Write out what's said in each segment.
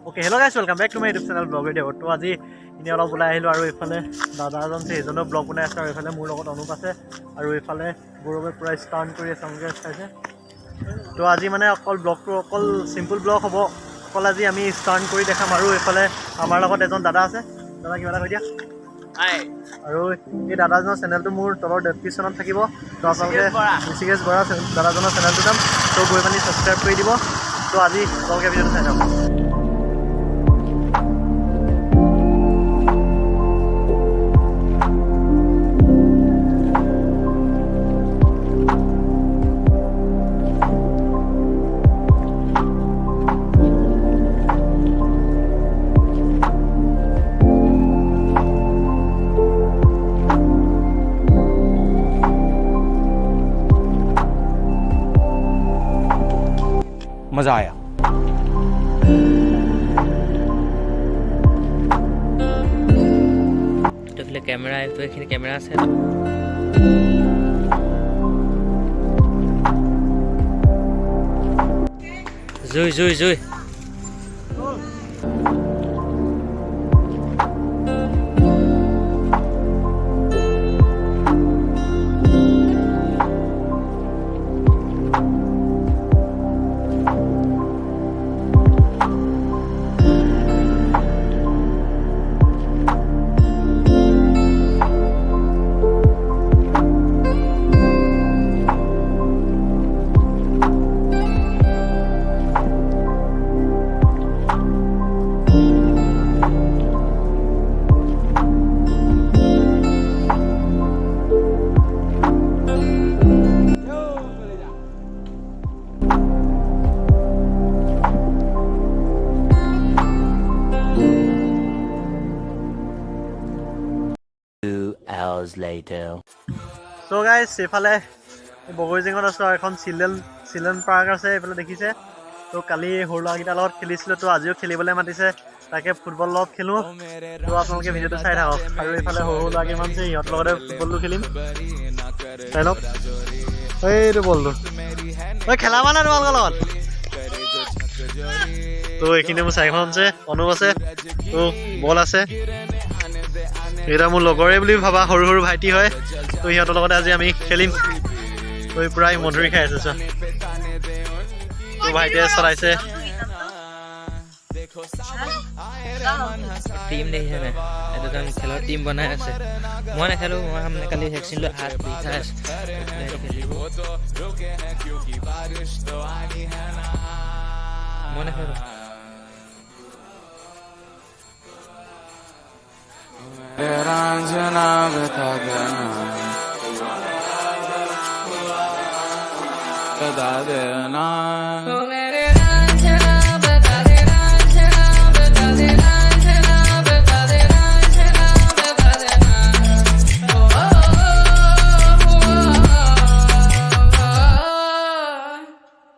Okay hello guys welcome back to my YouTube channel blog video. तो आज इने अलग ওলাই আহিলো আৰু এফালে দাদা এজন আছে এজনৰ ব্লগ বনাই আছে আৰু এফালে মোৰ লগত অনুপ আছে আৰু এফালে গৌৰৱে পুৰা ষ্টাৰ্ট কৰি আছে আমাকে চাইছে। তো আজি মানে অকল ব্লগটো অকল সিম্পল ব্লগ হ'ব, অকল আজি আমি ষ্টাৰ্ট কৰি দেখাম আৰু এফালে আমাৰ লগত এজন দাদা আছে। দাদা কিবা এটা কৈ দিয়া। হাই। আৰু এই দাদাজনৰ চেনেলটো মোৰ তলৰ ডেসক্ৰিপচনত থাকিব, তো আপোনালোকে ঋষিকেশ বৰা দাদাজনৰ চেনেলটো নাম তো গৈ পানি সাবস্ক্ৰাইব কৰি দিব। তো আজি ব্লগে ভিডিঅ'টো চাই যাওক। मजा आया। तो कैमरा है, तो एक कैमरा से जुई जुई जुई Later. So guys, এফালে বগৈজিঙত আছো আৰু এখন চিলড্ৰেন পাৰ্ক আছে এফালে দেখিছে। তো কালি সৰু ল'ৰাকেইটাৰ লগত খেলিছিলো, তো আজিও খেলিবলৈ মাতিছে, তাকে ফুটবল লগত খেলো। তো আপোনালোকে ভিডিঅ'টো চাই থাকক। আৰু এইফালে সৰু সৰু ল'ৰাকেইমান আছে, সিহঁতৰ লগতে ফুটবলটো খেলিম, চাই লওক। এইটো বলটো তই খেলাবা না তোমালোকৰ লগত? তো এইখিনি মোৰ চাৰিখন আছে, অনুপ আছে, তো বল আছে। এটা মোৰ লগৰে বুলি ভাবা সৰু সৰু ভাইটি হয়, তো সিহঁতৰ লগতে আজি আমি খেলিম। তো পুৰা মধুৰি খাই আছে, তো ভাইটিয়ে চলাইছে। টিম দেখিছে নাই, এইটো কাৰণ খেলৰ টিম বনাই আছে। মই নেখেলো, মই কালি ভেকচিন লৈ হাত বিষাই আছে। মই নেখেলো। रांझना बता देना बता देना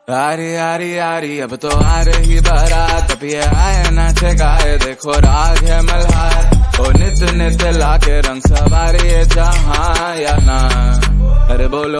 यारी यारी यारी अब तो आ रही बारात, अब ये आए नाचे गाए देखो राग है मल्हार। ओ नित नित लाके रंग सवारी जहाँ या ना, अरे बोलो।